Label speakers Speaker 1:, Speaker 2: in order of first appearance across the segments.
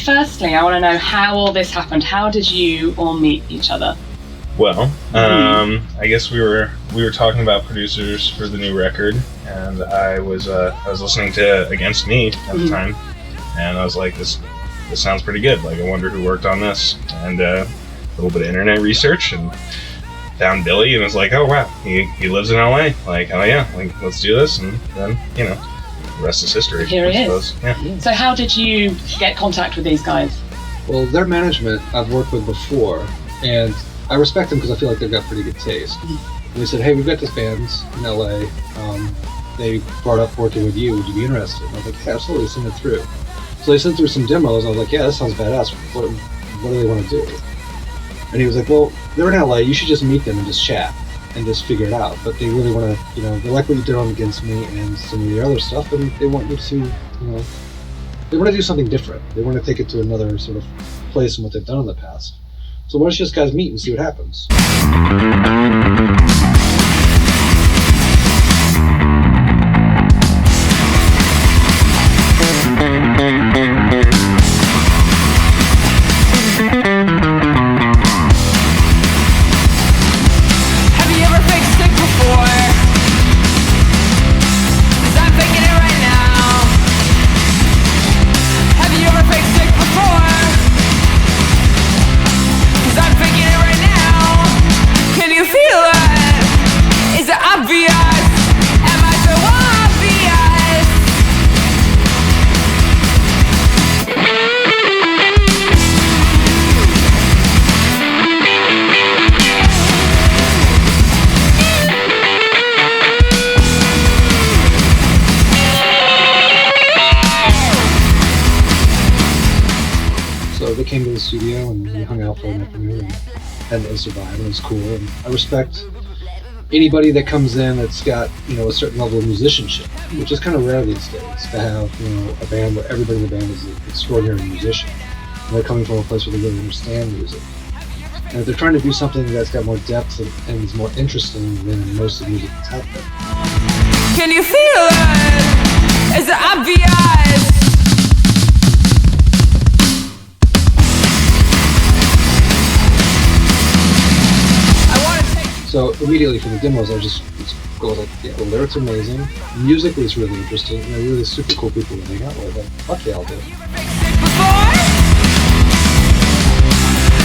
Speaker 1: firstly, I want to know how all this happened. How did you all meet each other?
Speaker 2: Well, I guess we were talking about producers for the new record, and I was listening to Against Me at the time, and I was like, this sounds pretty good. Like, I wonder who worked on this, and a little bit of internet research, and found Billy, and was like, oh wow, he lives in LA. Like, oh yeah, like let's do this, and then the rest is history.
Speaker 1: Here he is.
Speaker 2: Yeah.
Speaker 1: So how did you get contact with these guys?
Speaker 3: Well, their management I've worked with before, and I respect them because I feel like they've got pretty good taste. And they said, hey, we've got this band in LA. They brought up working with you. Would you be interested? And I was like, yeah, absolutely, send it through. So they sent through some demos. I was like, yeah, that sounds badass. What do they want to do? And he was like, well, they're in LA. You should just meet them and just chat and just figure it out. But they really want to, they like what you did on Against Me and some of the other stuff, and they want you to, they want to do something different. They want to take it to another sort of place than what they've done in the past. So why don't you just guys meet and see what happens? Came to the studio and we hung out for an afternoon and had a survive, and it was cool. And I respect anybody that comes in that's got a certain level of musicianship, which is kind of rare these days to have a band where everybody in the band is an extraordinary musician. And they're coming from a place where they really understand music. And if they're trying to do something that's got more depth and is more interesting than most of the music that's out there.
Speaker 4: Can you feel it? Is it obvious?
Speaker 3: So immediately from the demos, I just go like, yeah, the lyrics are amazing. Musically, it's really interesting. Really super cool people to hang out with. Like, fuck yeah, I'll do it.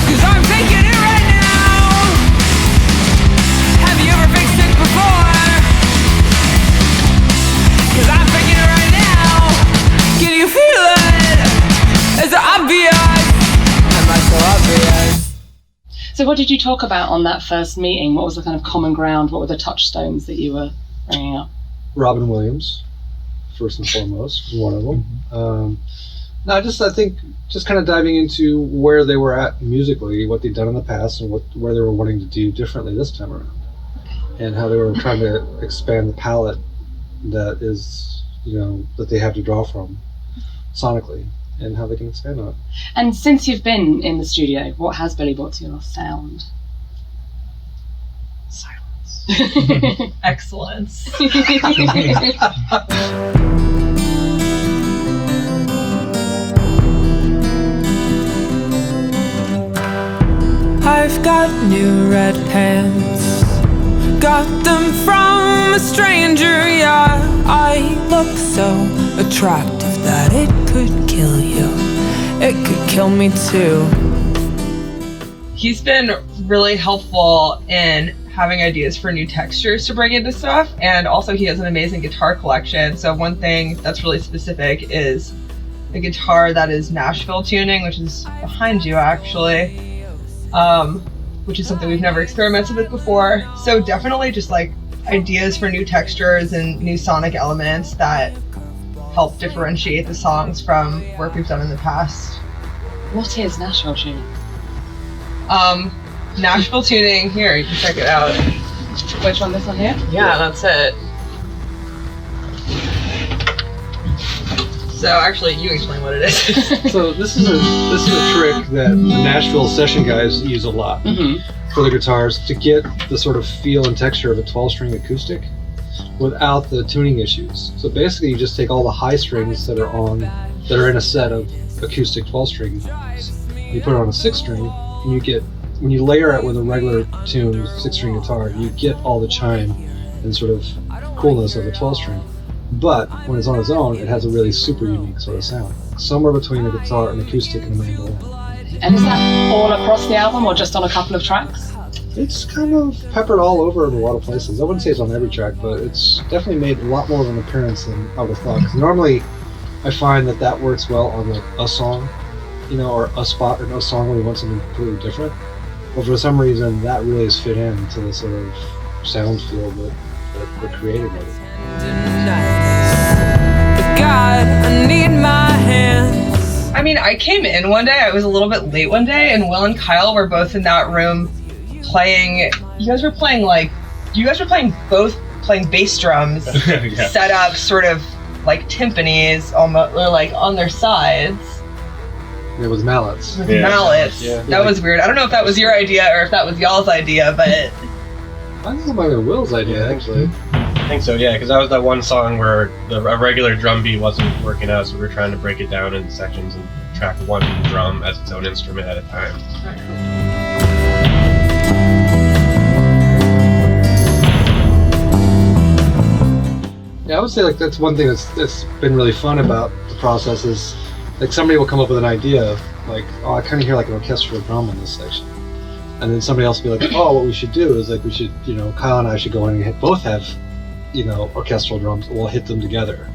Speaker 4: Cause I'm thinking it right now. Have you ever fixed it before? Cause I'm thinking it right now. Can you feel it? Is it obvious? Am I so obvious?
Speaker 1: So what did you talk about on that first meeting? What was the kind of common ground? What were the touchstones that you were bringing up?
Speaker 3: Robin Williams, first and foremost, one of them. I think just kind of diving into where they were at musically, what they'd done in the past, and where they were wanting to do differently this time around, and how they were trying to expand the palette that is, that they have to draw from sonically, and how they can expand on it.
Speaker 1: And since you've been in the studio, what has Billy brought to your sound?
Speaker 5: Silence. Excellence.
Speaker 4: I've got new red pants, got them from a stranger, yeah. I look so attractive that it could kill you. It could kill me too.
Speaker 5: He's been really helpful in having ideas for new textures to bring into stuff, and also he has an amazing guitar collection. So one thing that's really specific is a guitar that is Nashville tuning, which is behind you actually, which is something we've never experimented with before. So definitely just like ideas for new textures and new sonic elements that help differentiate the songs from work we've done in the past.
Speaker 1: What is Nashville tuning?
Speaker 5: Nashville tuning, here, you can check it out.
Speaker 1: Which one, this one here?
Speaker 5: Yeah, that's it. So actually, you explain what it is.
Speaker 3: So this is a trick that the Nashville session guys use a lot for the guitars to get the sort of feel and texture of a 12-string acoustic without the tuning issues. So basically, you just take all the high strings that are in a set of acoustic 12-string. You put it on a 6-string, and you get, when you layer it with a regular tuned 6-string guitar, you get all the chime and sort of coolness of a 12-string. But when it's on its own, it has a really super unique sort of sound, somewhere between a guitar, an acoustic, and a mandolin.
Speaker 1: And is that all across the album or just on a couple of tracks?
Speaker 3: It's kind of peppered all over in a lot of places. I wouldn't say it's on every track, but it's definitely made a lot more of an appearance than I would have thought. 'Cause normally, I find that works well on like a song, or a spot in a song where you want something completely different. But for some reason, that really has fit into the sort of sound feel that we're creating with it.
Speaker 4: God, I need my hands.
Speaker 5: I mean, I came in one day, I was a little bit late one day, and Will and Kyle were both in that room playing. You guys were playing both playing bass drums,
Speaker 2: Yeah.
Speaker 5: set up sort of like timpanis almost, or like on their sides.
Speaker 3: It was mallets.
Speaker 5: With
Speaker 2: Yeah.
Speaker 5: mallets.
Speaker 3: Yeah.
Speaker 5: That was weird. I don't know if that was your idea or if that was y'all's idea, but
Speaker 3: I think it might have been Will's idea, actually.
Speaker 6: I think so, yeah, because that was that one song where a regular drum beat wasn't working out, so we were trying to break it down into sections and track one drum as its own instrument at a time.
Speaker 3: Yeah, I would say like that's one thing that's been really fun about the process is like somebody will come up with an idea like, oh, I kind of hear like an orchestral drum in this section, and then somebody else will be like, oh, what we should do is like we should, Kyle and I should go in and both have, orchestral drums, and we'll hit them together,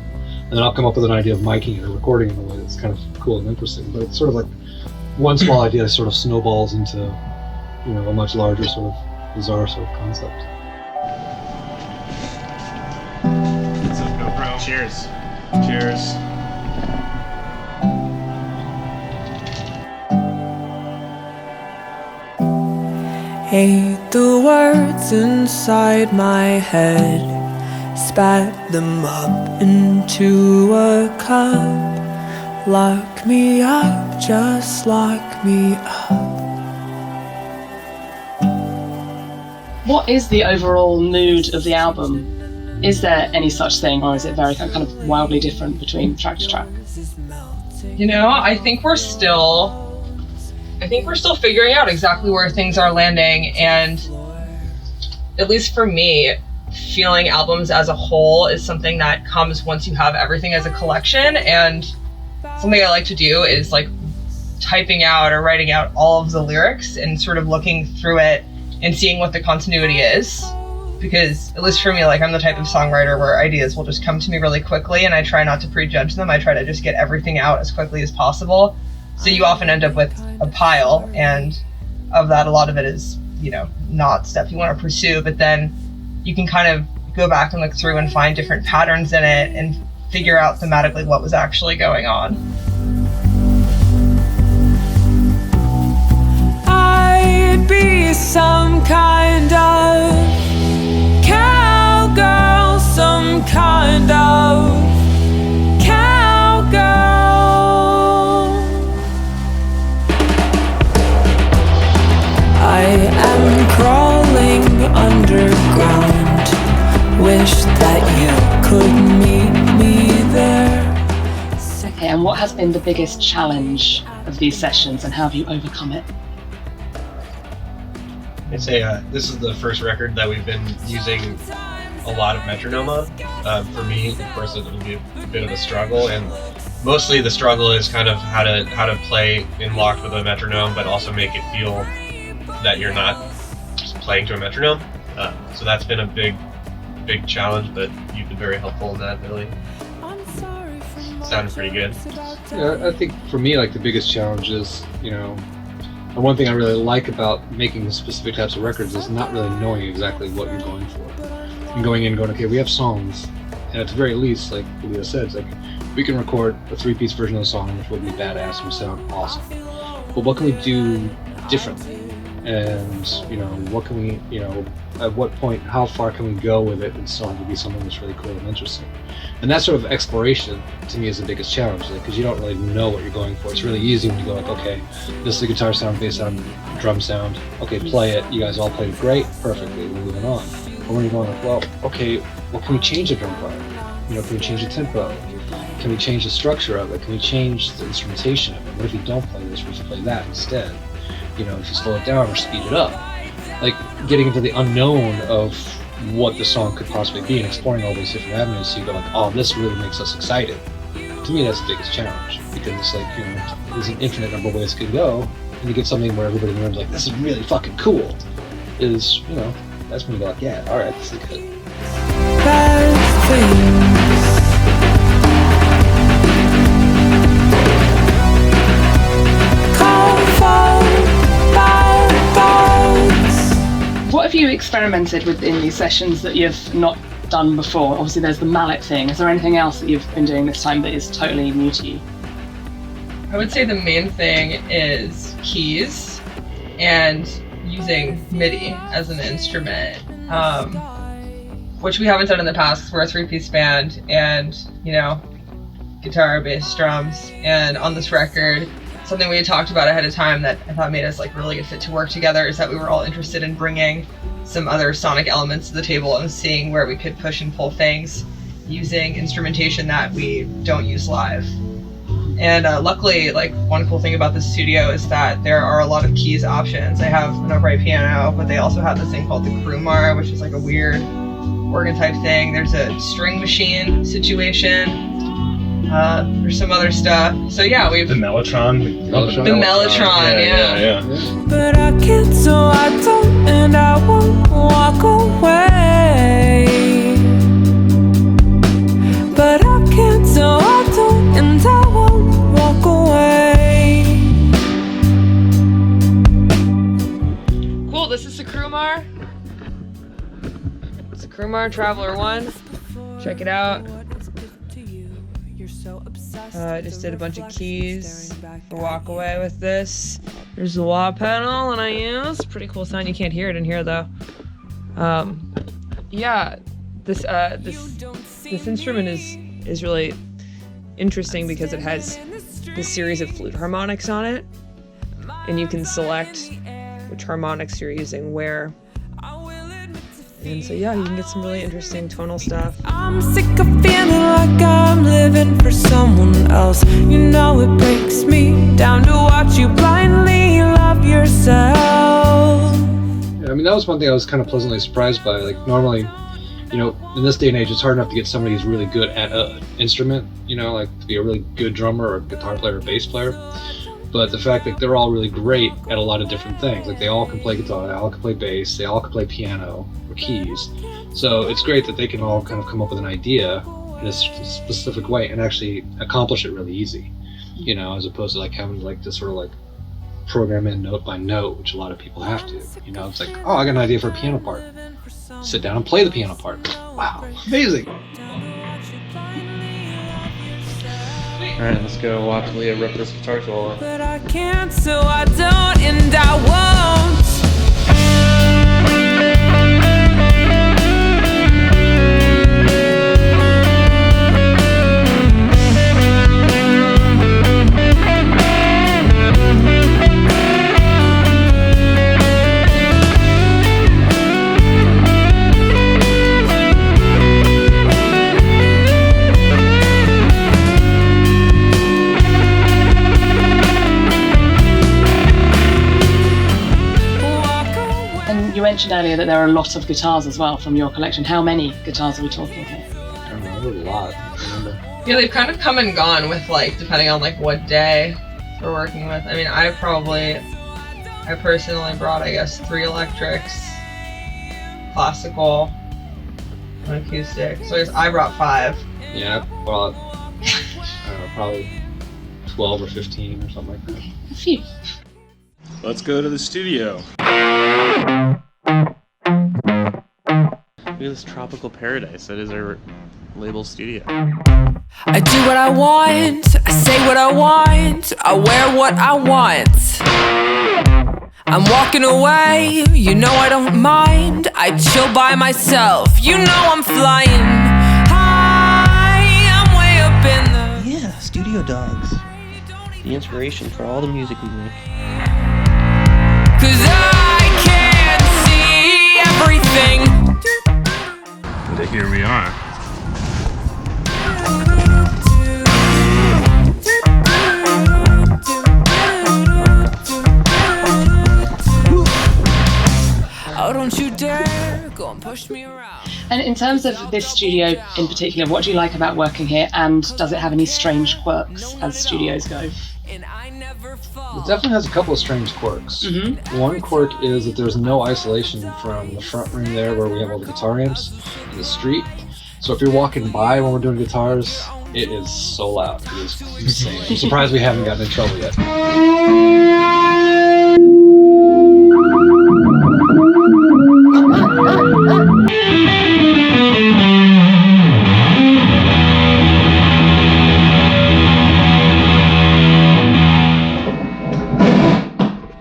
Speaker 3: and then I'll come up with an idea of miking it or recording it in a way that's kind of cool and interesting. But it's sort of like one small idea sort of snowballs into, a much larger sort of bizarre sort of concept.
Speaker 2: What's up, GoPro? Cheers. Cheers.
Speaker 4: Ate the words inside my head, spat them up into a cup. Lock me up, just lock me up.
Speaker 1: What is the overall mood of the album? Is there any such thing, or is it very kind of wildly different between track to track?
Speaker 5: I think we're still figuring out exactly where things are landing, and at least for me, feeling albums as a whole is something that comes once you have everything as a collection. And something I like to do is like typing out or writing out all of the lyrics and sort of looking through it and seeing what the continuity is. Because at least for me, like I'm the type of songwriter where ideas will just come to me really quickly, and I try not to prejudge them. I try to just get everything out as quickly as possible. So you often end up with a pile, and of that, a lot of it is, not stuff you want to pursue, but then you can kind of go back and look through and find different patterns in it and figure out thematically what was actually going on.
Speaker 4: I'd be some kind of cowgirl, some kind of cowgirl. I am crawling underground. Wish that you could meet me there.
Speaker 1: Okay, and what has been the biggest challenge of these sessions, and how have you overcome it?
Speaker 6: I'd say this is the first record that we've been using a lot of metronome on. For me, of course, it'll be a bit of a struggle, and mostly the struggle is kind of how to play in locked with a metronome, but also make it feel that you're not just playing to a metronome. So that's been a big challenge, but you've been very helpful in that, really. Sounded pretty good.
Speaker 3: Yeah, I think for me, like the biggest challenge is, and one thing I really like about making specific types of records is not really knowing exactly what you're going for. And going in and going, okay, we have songs, and at the very least, like Leah said, it's like we can record a 3-piece version of the song, which would be badass and would sound awesome. But what can we do differently? And what can we, at what point, how far can we go with it and still have to be something that's really cool and interesting? And that sort of exploration to me is the biggest challenge, because you don't really know what you're going for. It's really easy when you go like, okay, this is the guitar sound, bass sound, drum sound. Okay, play it. You guys all played it great, perfectly. We're moving on. But when you're going like, well, okay, well, can we change the drum part? Can we change the tempo? Can we change the structure of it? Can we change the instrumentation of it? What if you don't play this, what if you play that instead? You know, if you slow it down or speed it up. Like, getting into the unknown of what the song could possibly be and exploring all these different avenues, so you go like, oh, this really makes us excited. To me, that's the biggest challenge, because it's like, you know, there's an infinite number of ways it could go, and you get something where everybody in the room's like, this is really fucking cool, is, you know, that's when you go like, yeah, alright, this is good.
Speaker 4: Best things.
Speaker 1: What have you experimented with in these sessions that you've not done before? Obviously there's the mallet thing. Is there anything else that you've been doing this time that is totally new to you?
Speaker 5: I would say the main thing is keys and using MIDI as an instrument, which we haven't done in the past because we're a three-piece band and, you know, guitar, bass, drums, and on this record, something we had talked about ahead of time that I thought made us like really good fit to work together is that we were all interested in bringing some other sonic elements to the table and seeing where we could push and pull things using instrumentation that we don't use live. And luckily, like, one cool thing about this studio is that there are a lot of keys options. They have an upright piano, but they also have this thing called the Krumar, which is like a weird organ type thing. There's a string machine situation. There's some other stuff. So yeah, we've...
Speaker 2: The Mellotron.
Speaker 5: The Mellotron, yeah.
Speaker 4: But I can't, so I don't, and I won't walk away. But I can't, so I don't, and I won't walk away.
Speaker 5: Cool, this is the Krumar. It's the Krumar Traveler 1. Check it out. I just did a bunch of keys for walk away with this. There's the wah pedal that I use. Pretty cool sound. You can't hear it in here though. Yeah, this instrument is really interesting because it has this series of flute harmonics on it, and you can select which harmonics you're using where. And so yeah, you can get some really interesting tonal stuff.
Speaker 4: I'm sick of feeling like I'm living for someone else. You know it breaks me down to watch you blindly love yourself.
Speaker 3: Yeah, I mean, that was one thing I was kind of pleasantly surprised by. Like, normally, you know, in this day and age, it's hard enough to get somebody who's really good at an instrument, you know, like to be a really good drummer or guitar player or bass player. But the fact that they're all really great at a lot of different things. Like, they all can play guitar, they all can play bass, they all can play piano or keys. So it's great that they can all kind of come up with an idea in a specific way and actually accomplish it really easy. You know, as opposed to like having like this sort of like program in note by note, which a lot of people have to. You know, it's like, oh, I got an idea for a piano part. Sit down and play the piano part. Wow, amazing.
Speaker 7: Alright, let's go watch Leah rip this guitar solo.
Speaker 4: But I can't, so I don't, and I won't.
Speaker 1: You mentioned earlier that there are a lot of guitars as well from your collection. How many guitars are we talking here?
Speaker 3: I don't know, there's a lot. I remember.
Speaker 5: Yeah, they've kind of come and gone with like, depending on like what day we're working with. I mean, I personally brought, I guess, 3 electrics, classical, and acoustic. So I guess I brought 5.
Speaker 3: Yeah, well, I don't know, probably 12 or 15 or something like that.
Speaker 1: A few.
Speaker 2: Let's go to the studio.
Speaker 7: Look at this tropical paradise that is our label studio.
Speaker 4: I do what I want, I say what I want, I wear what I want. I'm walking away, you know I don't mind, I chill by myself, you know I'm flying high, I'm way up in the...
Speaker 8: Yeah, Studio Dogs. The inspiration for all the music we make.
Speaker 4: 'Cause I can't see everything.
Speaker 2: And here we are.
Speaker 4: Don't push me around.
Speaker 1: And in terms of this studio in particular, what do you like about working here, and does it have any strange quirks as studios go?
Speaker 4: And I never fall.
Speaker 3: It definitely has a couple of strange quirks.
Speaker 1: Mm-hmm.
Speaker 3: One quirk is that there's no isolation from the front room there where we have all the guitar amps in the street. So if you're walking by when we're doing guitars, it is so loud. It is insane. I'm surprised we haven't gotten in trouble yet.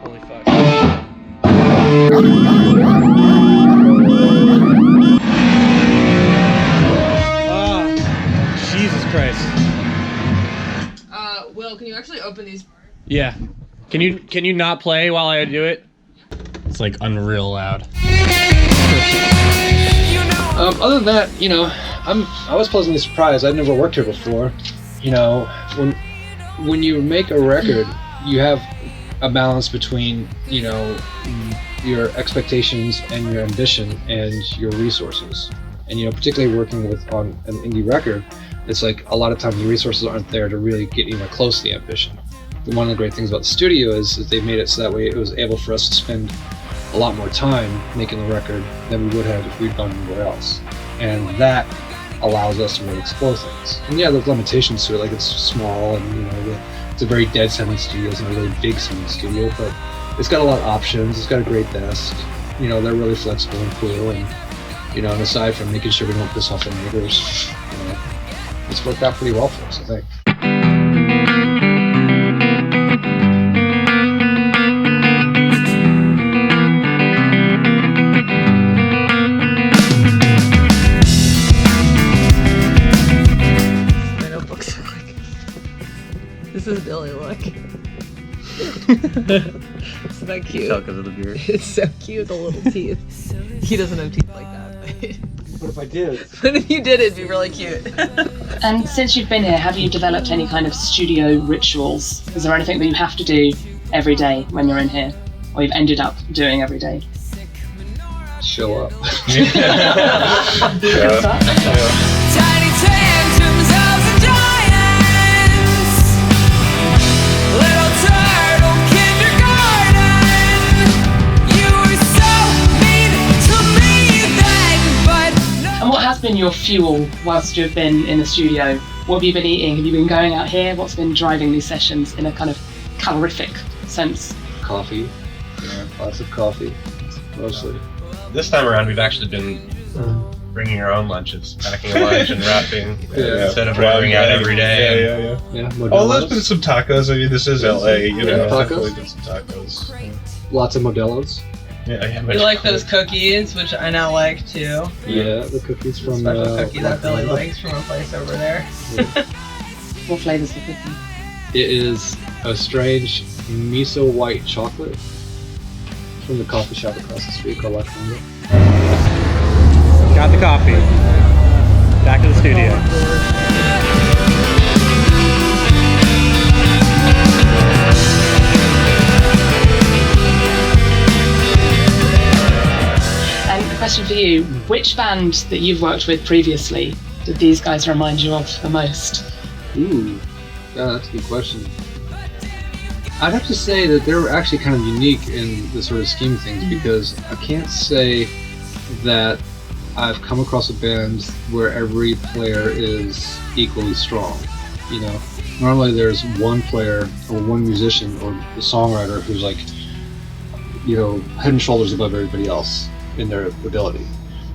Speaker 8: Holy fuck. Jesus Christ.
Speaker 5: Will, can you actually open these?
Speaker 8: Yeah. Can you not play while I do it? It's like unreal loud.
Speaker 3: Other than that, I was pleasantly surprised. I'd never worked here before. When you make a record, you have a balance between, your expectations and your ambition and your resources. And, particularly working on an indie record, it's like a lot of times the resources aren't there to really get anywhere close to the ambition. One of the great things about the studio is that they made it so that way it was able for us to spend a lot more time making the record than we would have if we'd gone anywhere else. And that allows us to really explore things. And yeah, there's limitations to it, like it's small and it's a very dead sounding studio, it's not a really big sounding studio, but it's got a lot of options, it's got a great desk, they're really flexible and cool, and and aside from making sure we don't piss off the neighbors, it's worked out pretty well for us, I think.
Speaker 5: My notebooks are like. This is Billy, look. Isn't that cute?
Speaker 7: Tell because of the beard.
Speaker 5: It's so cute, the little teeth. He doesn't have teeth like that.
Speaker 3: What if I did?
Speaker 5: But if you did, it'd be really cute.
Speaker 1: And since you've been here, have you developed any kind of studio rituals? Is there anything that you have to do every day when you're in here, or you've ended up doing every day?
Speaker 3: Show up.
Speaker 4: Tiny tantrums of the giants. Little turtle kindergarten. You were so mean to me then, but
Speaker 1: And what has been your fuel whilst you've been in the studio? What have you been eating? Have you been going out here? What's been driving these sessions in a kind of calorific sense?
Speaker 3: Coffee. Lots of coffee, mostly.
Speaker 6: This time around, we've actually been bringing our own lunches, packing a lunch and wrapping instead of ordering out every day.
Speaker 3: Yeah,
Speaker 2: Oh, there's been some tacos. I mean, this is LA,
Speaker 3: tacos?
Speaker 2: Definitely been some tacos.
Speaker 3: Lots of Modelo's.
Speaker 2: Yeah.
Speaker 5: We like those cookies, which I now like too.
Speaker 3: Yeah, the cookies from
Speaker 5: Special cookie that Billy likes from a place over there.
Speaker 1: What flavours the cookie?
Speaker 3: It is a strange miso white chocolate from the coffee shop across the street called La Conga.
Speaker 8: Got the coffee. Back to the studio.
Speaker 1: And a question for you, which band that you've worked with previously did these guys remind you of the most?
Speaker 3: Ooh, yeah, that's a good question. I'd have to say that they're actually kind of unique in the sort of scheme of things, because I can't say that I've come across a band where every player is equally strong. Normally there's one player or one musician or the songwriter who's like, head and shoulders above everybody else in their ability.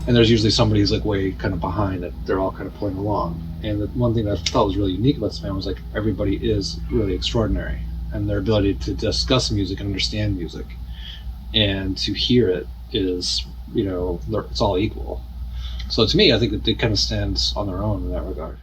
Speaker 3: And there's usually somebody who's like way kind of behind that they're all kind of pulling along. And the one thing that I thought was really unique about this band was like everybody is really extraordinary, and their ability to discuss music and understand music and to hear it is, it's all equal. So to me, I think that they kind of stands on their own in that regard.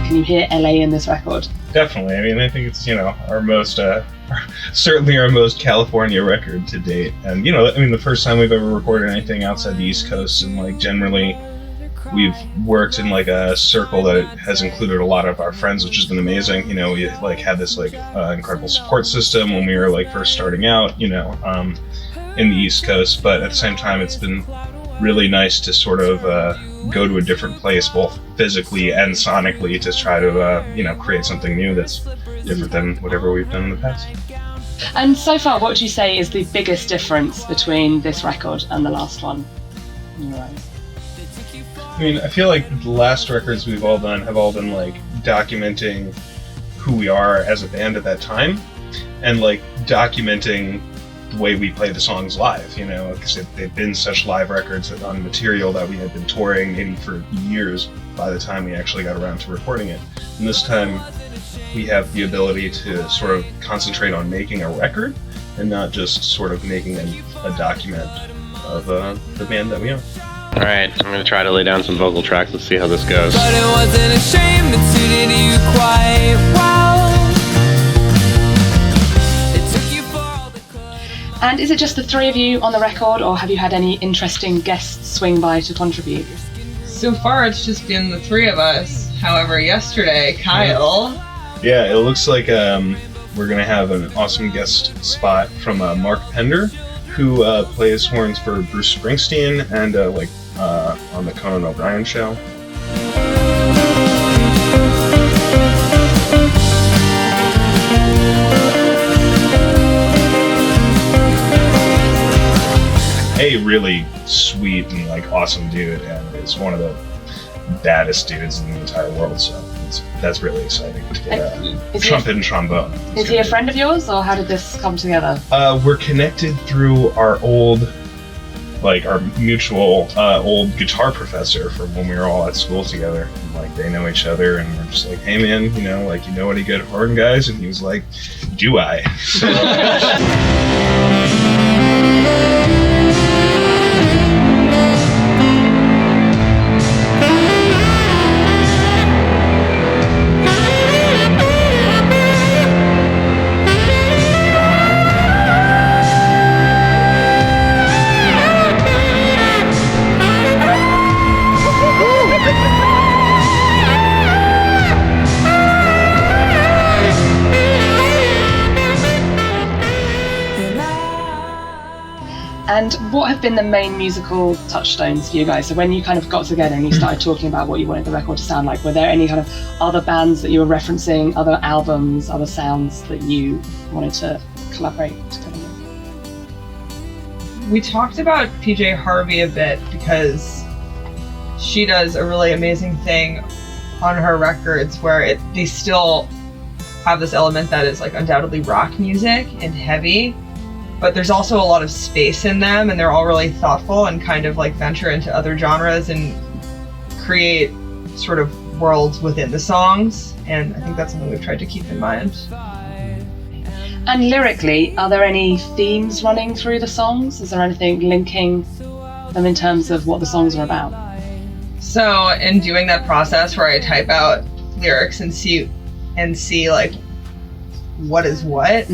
Speaker 1: Can you hear LA in this record?
Speaker 2: Definitely. I mean, I think it's, our most, certainly our most California record to date. And, the first time we've ever recorded anything outside the East Coast, and, generally, we've worked in like a circle that has included a lot of our friends, which has been amazing. You know, we like had this like incredible support system when we were like first starting out, you know, in the East Coast. But at the same time, it's been really nice to sort of go to a different place, both physically and sonically, to try to you know, create something new that's different than whatever we've done in the past.
Speaker 1: And so far, what would you say is the biggest difference between this record and the last one in your eyes?
Speaker 2: I mean, I feel like the last records we've all done have all been like documenting who we are as a band at that time, and like documenting the way we play the songs live, you know, because they've been such live records on material that we had been touring maybe for years by the time we actually got around to recording it. And this time we have the ability to sort of concentrate on making a record and not just sort of making a document of the band that we are.
Speaker 7: Alright, I'm gonna try to lay down some vocal tracks. Let's see how this goes.
Speaker 4: But it wasn't a shame, it suited you quite well. It took you for all the good.
Speaker 1: And is it just the three of you on the record, or have you had any interesting guests swing by to contribute?
Speaker 5: So far, it's just been the three of us. However, yesterday, Kyle.
Speaker 2: Yeah, it looks like we're gonna have an awesome guest spot from Mark Pender, who plays horns for Bruce Springsteen and on the Conan O'Brien show. A really sweet and like awesome dude, and is one of the baddest dudes in the entire world. So that's really exciting to get trumpet and trombone.
Speaker 1: Is he a friend of yours, or how did this come together?
Speaker 2: We're connected through our our mutual old guitar professor from when we were all at school together. And, like, they know each other, and we're just like, hey man, you know any good horn guys? And he was like, do I?
Speaker 1: And what have been the main musical touchstones for you guys? So when you kind of got together and you started talking about what you wanted the record to sound like, were there any kind of other bands that you were referencing, other albums, other sounds that you wanted to collaborate together with?
Speaker 5: We talked about PJ Harvey a bit because she does a really amazing thing on her records where they still have this element that is like undoubtedly rock music and heavy, but there's also a lot of space in them, and they're all really thoughtful and kind of like venture into other genres and create sort of worlds within the songs, and I think that's something we've tried to keep in mind.
Speaker 1: And lyrically, are there any themes running through the songs? Is there anything linking them in terms of what the songs are about?
Speaker 5: So in doing that process where I type out lyrics and see like what is what,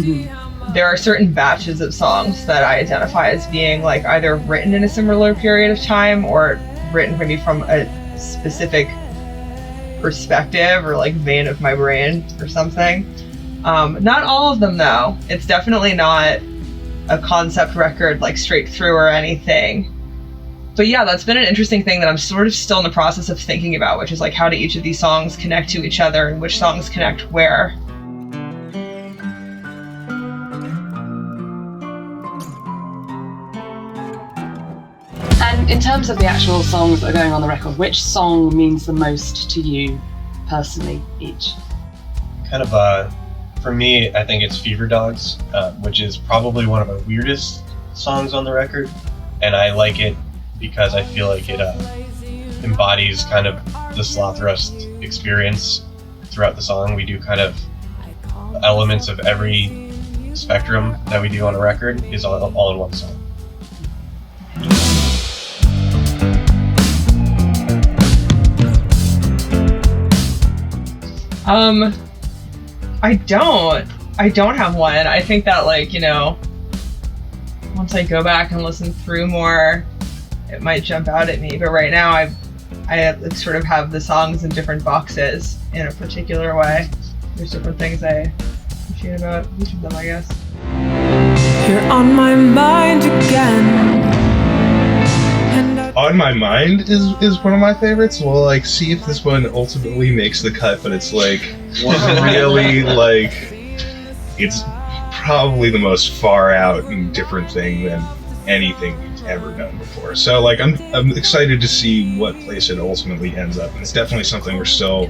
Speaker 5: there are certain batches of songs that I identify as being like either written in a similar period of time or written maybe from a specific perspective or like vein of my brain or something. Not all of them though. It's definitely not a concept record like straight through or anything. But yeah, that's been an interesting thing that I'm sort of still in the process of thinking about, which is like how do each of these songs connect to each other and which songs connect where.
Speaker 1: And in terms of the actual songs that are going on the record, which song means the most to you personally, each?
Speaker 6: Kind of, for me, I think it's Fever Dogs, which is probably one of the weirdest songs on the record. And I like it because I feel like it embodies kind of the Slothrust experience throughout the song. We do kind of elements of every spectrum that we do on a record is all in one song. I don't have one. I think that, like, you know, once I go back and listen through more, it might jump out at me. But right now,
Speaker 5: I sort of have the songs in different boxes in a particular way. There's different things I appreciate about each of them, I guess.
Speaker 4: You're on my mind again.
Speaker 2: On My Mind is one of my favorites. We'll like see if this one ultimately makes the cut, but it's like really like it's probably the most far out and different thing than anything we've ever done before. So like I'm excited to see what place it ultimately ends up. And it's definitely something we're still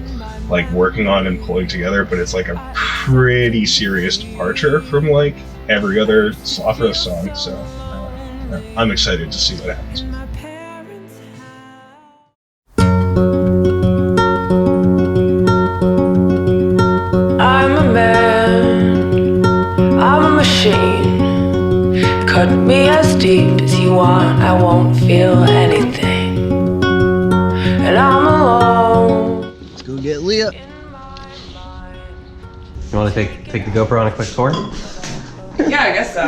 Speaker 2: like working on and pulling together, but it's like a pretty serious departure from like every other Slothrust song. So I'm excited to see what happens.
Speaker 4: I'm a man, I'm a machine. Cut me as deep as you want, I won't feel anything. And I'm alone.
Speaker 9: Let's go get Leah.
Speaker 10: You want to take the GoPro on a quick tour?
Speaker 5: Yeah, I guess so.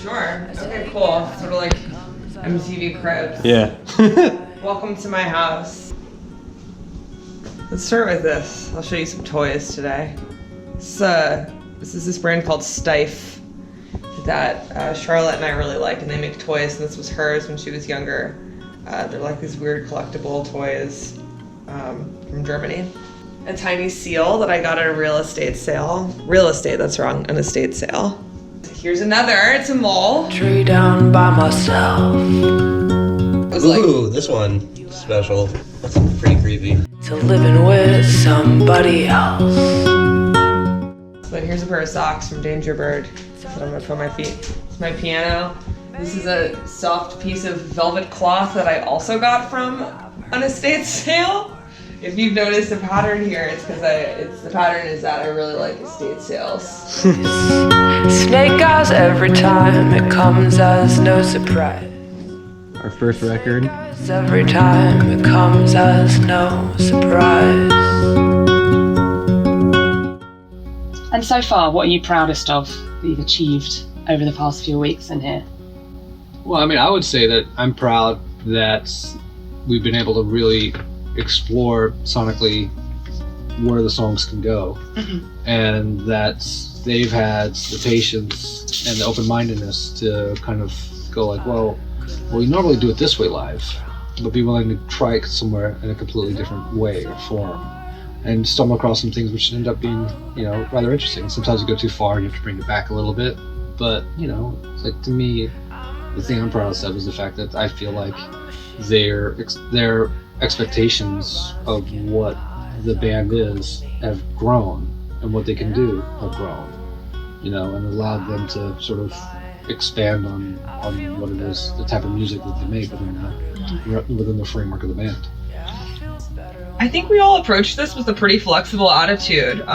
Speaker 5: Sure. Okay, cool. Sort of like MTV Cribs.
Speaker 10: Yeah.
Speaker 5: Welcome to my house. Let's start with this. I'll show you some toys today. This is this brand called Stife that Charlotte and I really like, and they make toys, and this was hers when she was younger. They're like these weird collectible toys from Germany. A tiny seal that I got at a real estate sale. Real estate, that's wrong, an estate sale. Here's another, it's a mole.
Speaker 4: Tree down by myself.
Speaker 5: It was like,
Speaker 10: Ooh, this one special. That's pretty creepy.
Speaker 4: To living with somebody else.
Speaker 5: but here's a pair of socks from Dangerbird that I'm gonna put on my feet. It's my piano. This is a soft piece of velvet cloth that I also got from an estate sale. If you've noticed a pattern here, it's because the pattern is that I really like estate sales.
Speaker 4: Snake eyes every time, it comes as no surprise.
Speaker 10: Our first record.
Speaker 4: Every time it comes as no surprise.
Speaker 1: And so far, what are you proudest of that you've achieved over the past few weeks in here?
Speaker 3: Well, I mean, I would say that I'm proud that we've been able to really explore sonically where the songs can go, and that they've had the patience and the open-mindedness to kind of go like, well, we normally do it this way live, but be willing to try it somewhere in a completely different way or form, and stumble across some things which end up being, you know, rather interesting. Sometimes you go too far and you have to bring it back a little bit, but, you know, it's like, to me, the thing I'm proudest of is the fact that I feel like their expectations of what the band is have grown, and what they can do have grown, you know, and allowed them to sort of expand on what it is, the type of music that they make within the framework of the band.
Speaker 5: I think we all approached this with a pretty flexible attitude.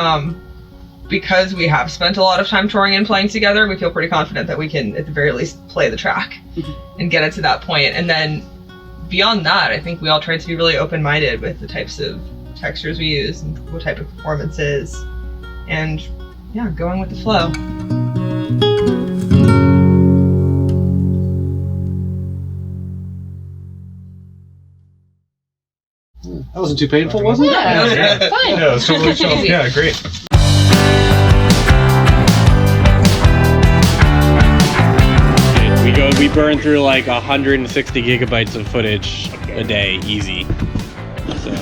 Speaker 5: Because we have spent a lot of time touring and playing together, we feel pretty confident that we can, at the very least, play the track and get it to that point. And then beyond that, I think we all tried to be really open-minded with the types of textures we use and what type of performances, and yeah, going with the flow.
Speaker 3: That wasn't too painful, was it?
Speaker 1: Yeah, fine.
Speaker 2: No, it's totally chill. Yeah, great.
Speaker 8: We burn through like 160 gigabytes of footage a day, easy. So,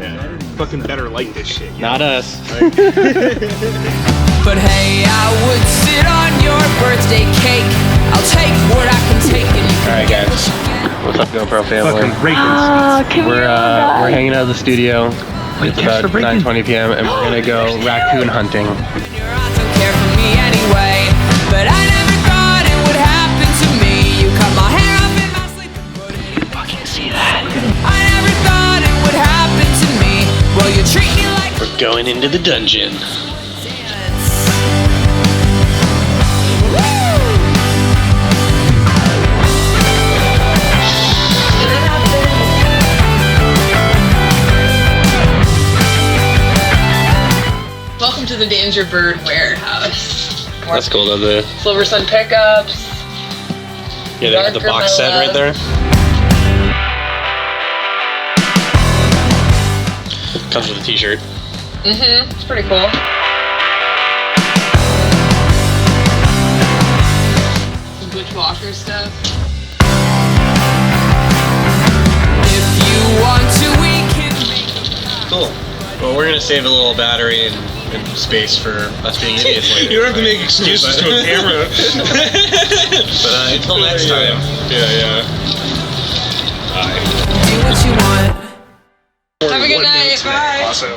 Speaker 2: Yeah. Fucking better like this shit.
Speaker 8: not us.
Speaker 4: But hey, I would sit on your birthday cake. I'll take what I can take, and you can
Speaker 10: Alright,
Speaker 4: get
Speaker 10: guys.
Speaker 4: what you get.
Speaker 10: What's up, GoPro family?
Speaker 2: Fucking
Speaker 10: We're hanging out of the studio. It's about 9:20 p.m. and we're gonna go raccoon hunting.
Speaker 4: Your eyes don't care for me anyway, but I never thought it would happen to me. You cut my hair off in my sleep and put it in. Fucking see that? I never thought it would happen to me. Well, you treat me like
Speaker 8: We're going into the dungeon.
Speaker 5: Welcome to the Dangerbird warehouse.
Speaker 10: That's cool though. The
Speaker 5: Silver Sun pickups.
Speaker 8: Yeah, they have the box set right there.
Speaker 10: Comes with a t-shirt.
Speaker 5: It's pretty cool.
Speaker 9: Some Butch Walker stuff.
Speaker 4: If you want to, we can make a pact.
Speaker 6: Cool. Well, we're gonna save a little battery and space for us being idiots later.
Speaker 2: You don't have to make excuses to a camera.
Speaker 6: But until next time.
Speaker 2: Yeah.
Speaker 4: Do what you want.
Speaker 5: Have a good night. Bye.
Speaker 2: Also.